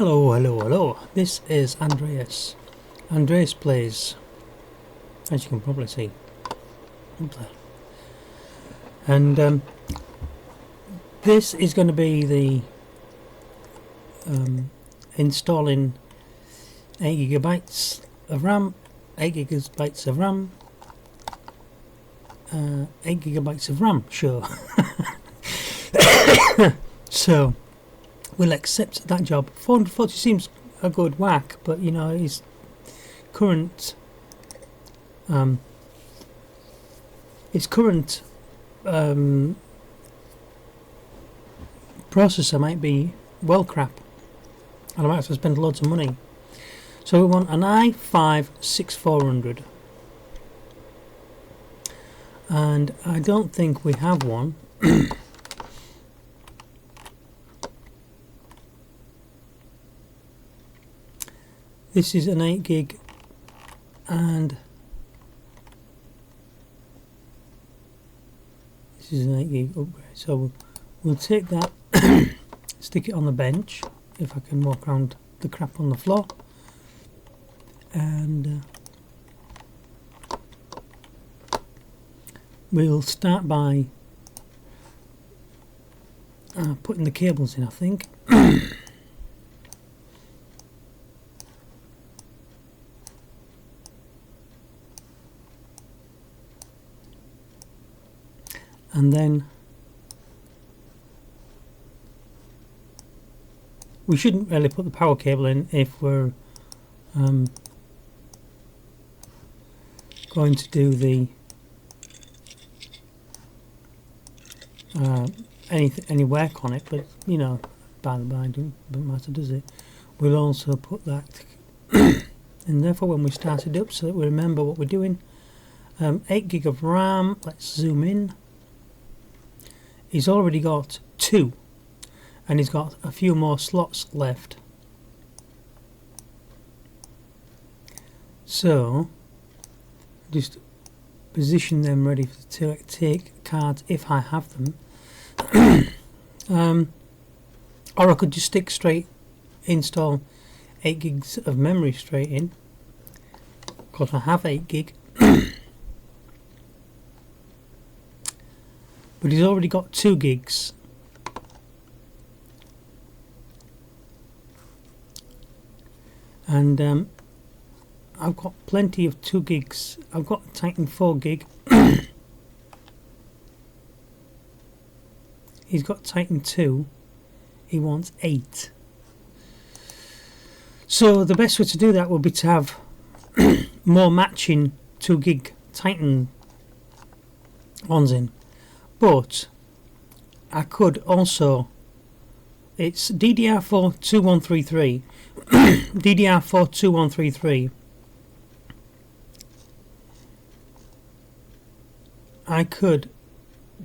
Hello, hello, hello. This is Andreas. Andreas plays, as you can probably see. And this is going to be the installing 8 gigabytes of RAM, 8 gigabytes of RAM, 8 gigabytes of RAM, sure. So we'll accept that job. 440 seems a good whack, but you know, his current processor might be well crap, and I might have to spend loads of money. So we want an i5-6400, and I don't think we have one. This is an 8 gig, and this is an 8 gig upgrade. So we'll take that, stick it on the bench, if I can walk around the crap on the floor, and we'll start by putting the cables in, I think. And then we shouldn't really put the power cable in if we're going to do the any work on it, but you know, by the by, doesn't matter, does it? We'll also put that and therefore when we start it up, so that we remember what we're doing. 8 gig of RAM. Let's zoom in. He's already got 2, and he's got a few more slots left. So just position them ready to take cards if I have them. Or I could just stick straight, install 8 gigs of memory straight in, because I have 8 gig. But he's already got 2 gigs. And I've got plenty of 2 gigs. I've got Titan 4 gig. He's got Titan 2. He wants 8. So the best way to do that would be to have more matching 2 gig Titan ones in. But I could also, it's DDR4 2133, DDR4 2133. I could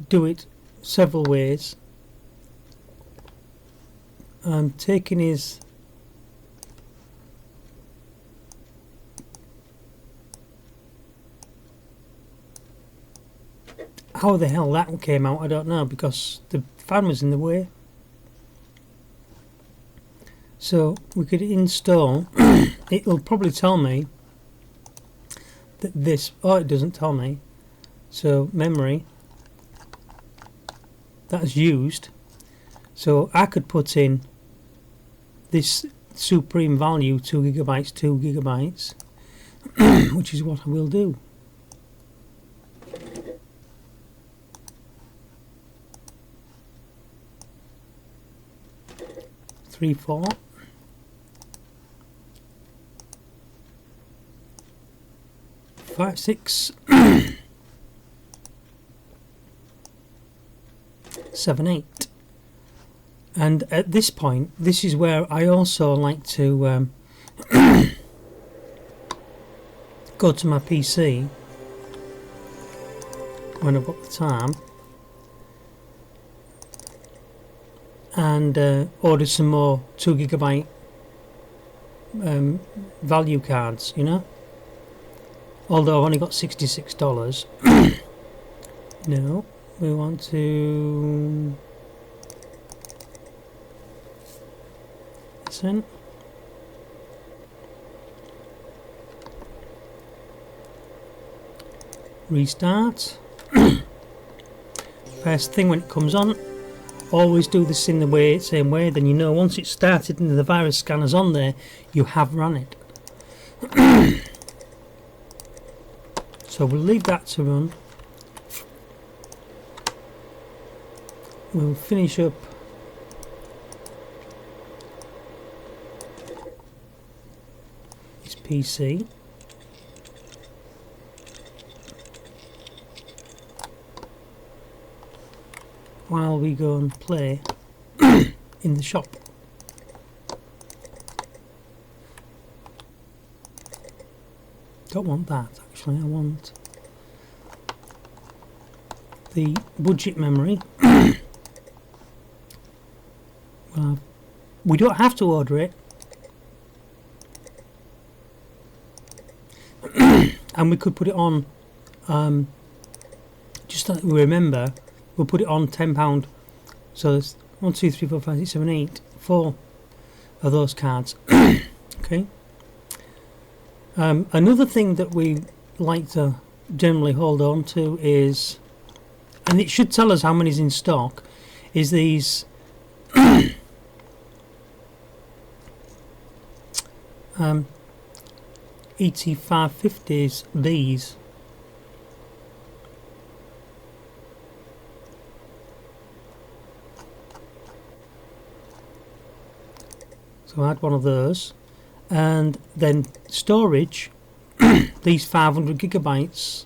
do it several ways. I'm taking his how the hell that came out, I don't know, because the fan was in the way. So we could install, it will probably tell me that this, oh, it doesn't tell me. So memory, that's used. So I could put in this supreme value, 2 gigabytes, 2 gigabytes, which is what I will do. 3, 4. 5, 6. 7, 8. And at this point, this is where I also like to go to my PC when I've got the time and order some more 2 gigabyte value cards, you know. Although I've only got $66. No, we want to send restart. First thing when it comes on, always do this in the same way, then you know once it's started and the virus scanner's on there, you have run it. So we'll leave that to run. We'll finish up this PC. While we go and play in the shop. Don't want that actually, I want the budget memory. Well, we don't have to order it. And we could put it on, just so that we remember, we'll put it on £10. So there's 1, 2, 3, 4, 5, 6, 7, 8, 4 of those cards. Okay. Another thing that we like to generally hold on to is, and it should tell us how many's in stock, is these ET550s, these. So I had one of those, and then storage, these 500 gigabytes.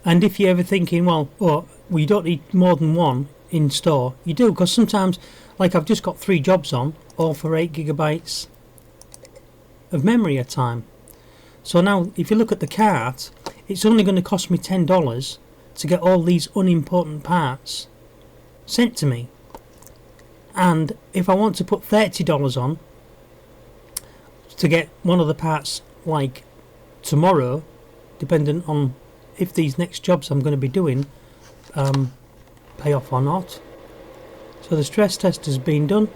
And if you're ever thinking, well, we don't need more than one in store, you do, because sometimes, like I've just got 3 jobs on, all for 8 gigabytes of memory a time. So now if you look at the cart, it's only going to cost me $10 to get all these unimportant parts sent to me. And if I want to put $30 on to get one of the parts like tomorrow, dependent on if these next jobs I'm going to be doing pay off or not. So the stress test has been done,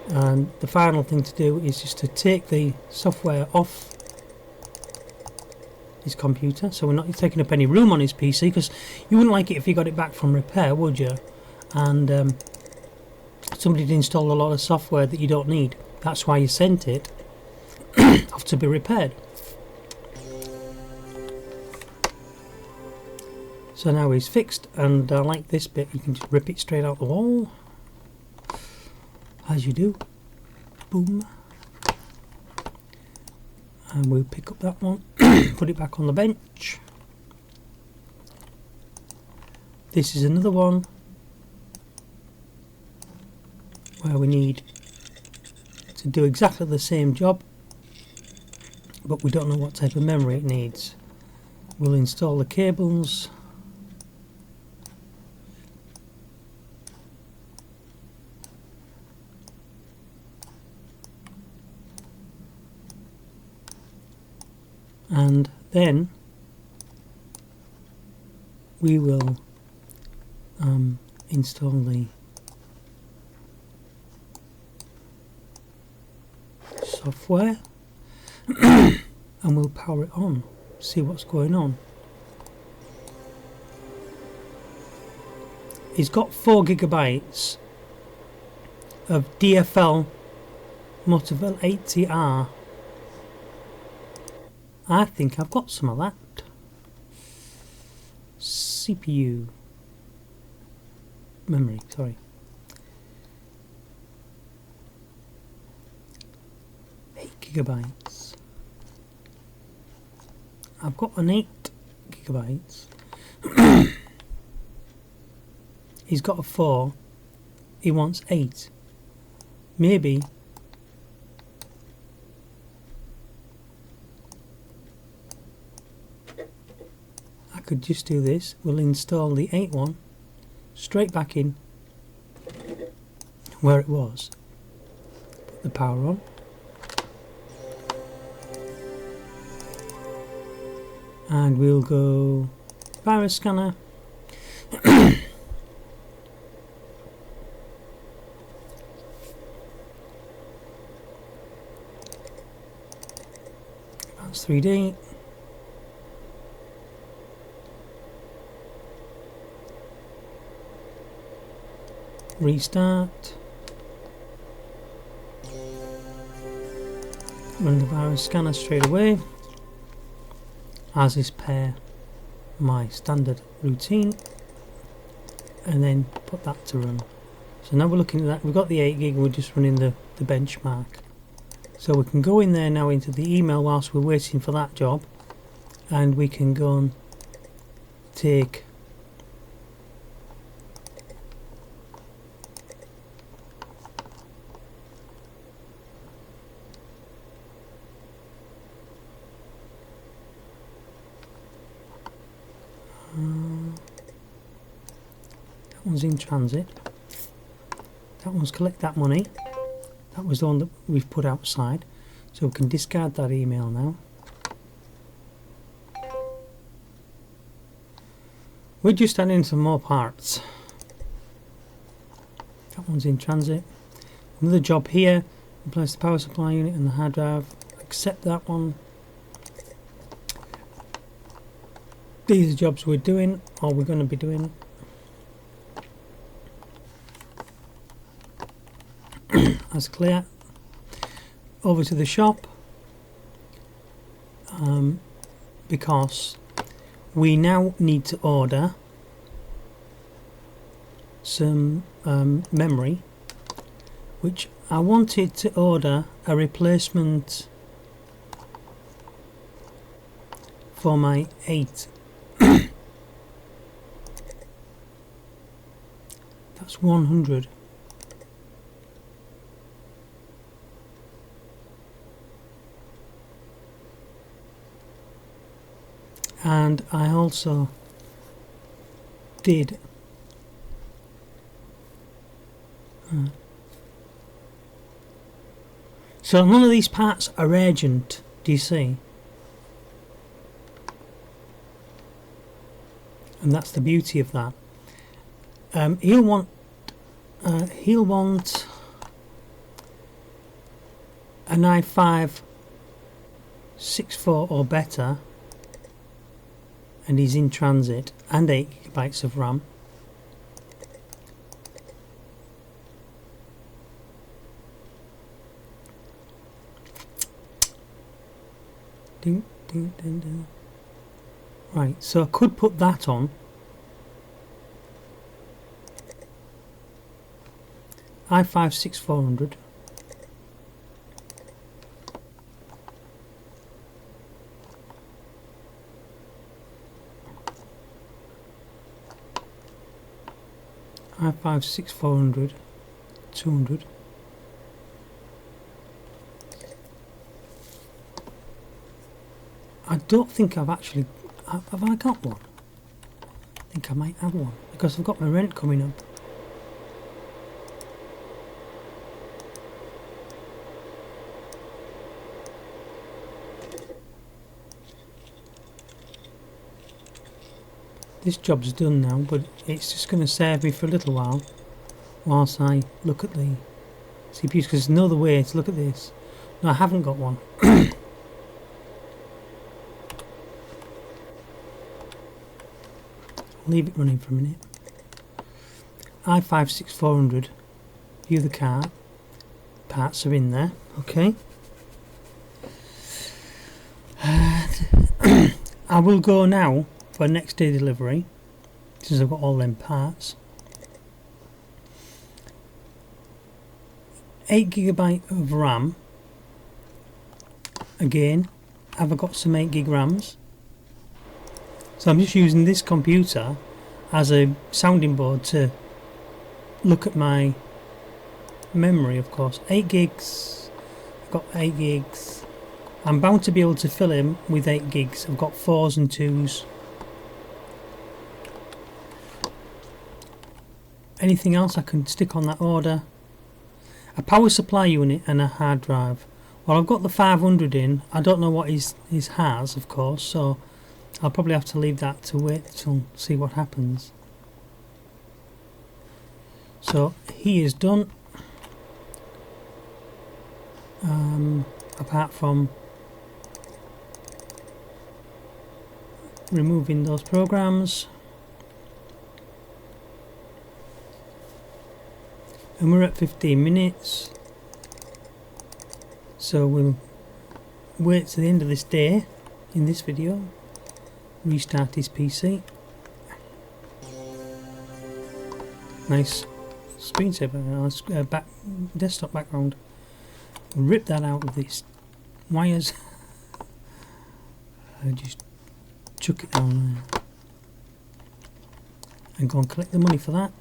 and the final thing to do is just to take the software off his computer, so we're not taking up any room on his PC, because you wouldn't like it if you got it back from repair, would you? And somebody did install a lot of software that you don't need. That's why you sent it off to be repaired. So now he's fixed, and like this bit, you can just rip it straight out the wall, as you do. Boom. And we'll pick up that one, put it back on the bench. This is another one where we need to do exactly the same job, but we don't know what type of memory it needs. We'll install the cables. And then we will install the software and we'll power it on, see what's going on. He's got 4 gigabytes of DFL Motivell 80R. I think I've got some of that. CPU memory, sorry. 8 gigabytes. I've got an 8 gigabytes. He's got a 4. He wants 8. Maybe I could just do this. We'll install the 8 one straight back in where it was. Put the power on. And we'll go virus scanner. That's 3D. restart, run the virus scanner straight away, as is per my standard routine, and then put that to run. So now we're looking at that, we've got the 8 gig, we're just running the benchmark. So we can go in there now into the email whilst we're waiting for that job, and we can go and take that one's in transit, that one's collect that money, that was the one that we've put outside, so we can discard that email now. We're just adding some more parts. That one's in transit. Another job here, replace the power supply unit and the hard drive, accept that one. These are jobs we're doing, or we're going to be doing. That's clear. Over to the shop, because we now need to order some memory, which I wanted to order a replacement for my 8. That's 100. And I also did so none of these parts are urgent, do you see? And that's the beauty of that. He'll want an i5 64 or better, and he's in transit, and 8 gigabytes of RAM. Ding, ding, ding, ding. Right, so I could put that on. i5 6400. i5 6400 200. I don't think I've actually have I got one? I think I might have one because I've got my rent coming up. This job's done now, but it's just going to serve me for a little while whilst I look at the CPUs, because there's no other way to look at this. No, I haven't got one. Leave it running for a minute. i5 6400, view the cart, parts are in there, okay. I will go now for next day delivery, since I've got all them parts. 8 gigabyte of RAM. Again, have I got some 8 gig RAMs? So I'm just using this computer as a sounding board to look at my memory, of course. 8 gigs, I've got 8 gigs. I'm bound to be able to fill in with 8 gigs. I've got 4s and 2s. Anything else I can stick on that order? A power supply unit and a hard drive. Well, I've got the 500 in. I don't know what his has, of course, so I'll probably have to leave that to wait till see what happens. So he is done. Apart from removing those programs. and we're at 15 minutes, so we'll wait to the end of this day in this video, restart his PC. Nice screensaver, nice desktop background. Rip that out of these wires. Just chuck it down there and go and collect the money for that.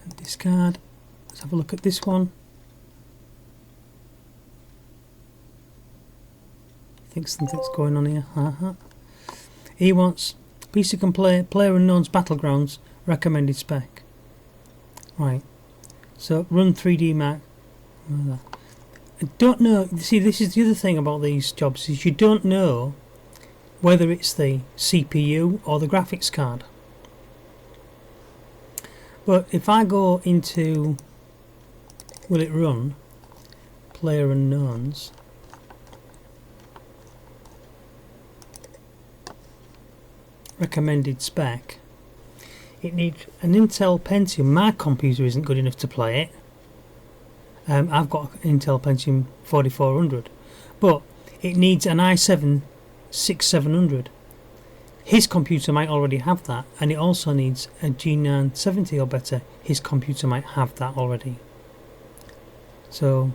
And discard. Let's have a look at this one. I think something's going on here. He wants PC can play PlayerUnknown's Battlegrounds recommended spec. Right. So run 3D Mac. I don't know. See, this is the other thing about these jobs, is you don't know whether it's the CPU or the graphics card. But if I go into will it run PlayerUnknown's, recommended spec, it needs an Intel Pentium. My computer isn't good enough to play it. I've got an Intel Pentium 4400, but it needs an i7 6700. His computer might already have that, and it also needs a G970 or better. His computer might have that already. So,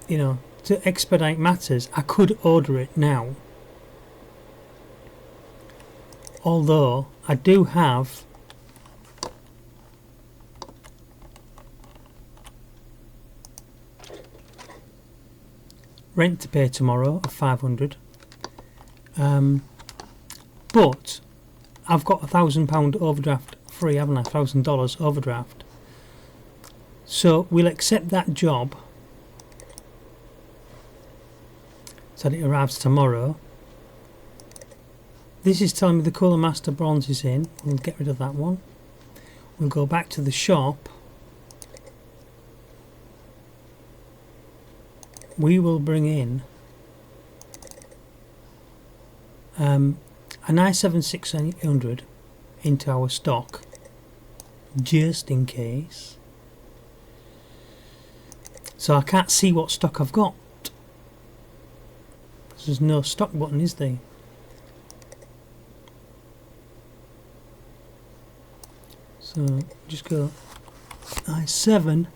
you know, to expedite matters, I could order it now. Although I do have rent to pay tomorrow of 500, but I've got £1,000 overdraft free, haven't I? $1,000 overdraft. So we'll accept that job so that it arrives tomorrow. This is telling me the Cooler Master Bronze is in. We'll get rid of that one. We'll go back to the shop. We will bring in an i7 6800 into our stock, just in case. So I can't see what stock I've got. There's no stock button, is there? So just go i7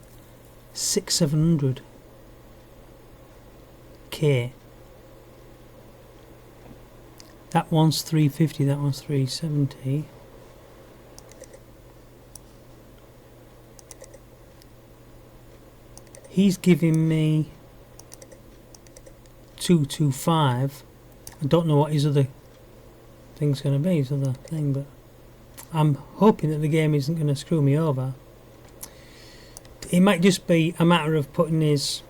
6700K. That one's 350, that one's 370. He's giving me 225. I don't know what his other thing's going to be, his other thing, but I'm hoping that the game isn't going to screw me over. It might just be a matter of putting his...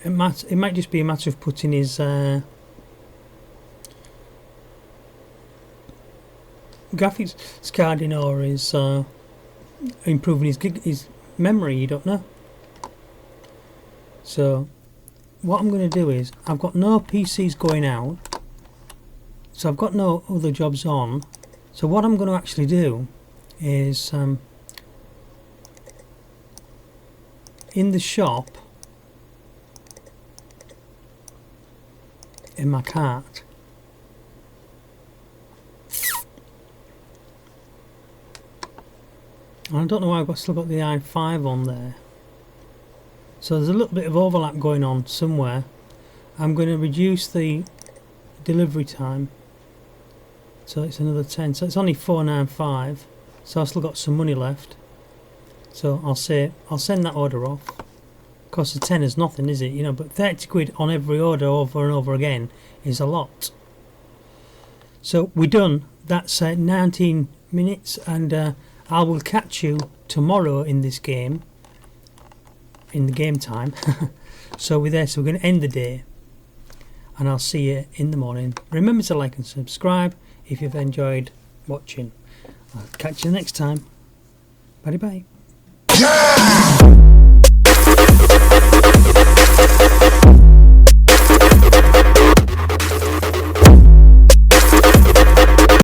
It might just be a matter of putting his graphics card in, or his improving his memory. You don't know. So what I'm going to do is, I've got no PCs going out, so I've got no other jobs on. So what I'm going to actually do is in the shop, in my cart, I don't know why I've still got the i5 on there, so there's a little bit of overlap going on somewhere. I'm going to reduce the delivery time, so it's another 10, so it's only 495, so I've still got some money left. So I'll send that order off. Cost of 10 is nothing, is it? You know, but 30 quid on every order over and over again is a lot. So we're done. That's 19 minutes, and I will catch you tomorrow in this game, in the game time. So we're there, so we're going to end the day, and I'll see you in the morning. Remember to like and subscribe if you've enjoyed watching. I'll catch you next time. Bye bye.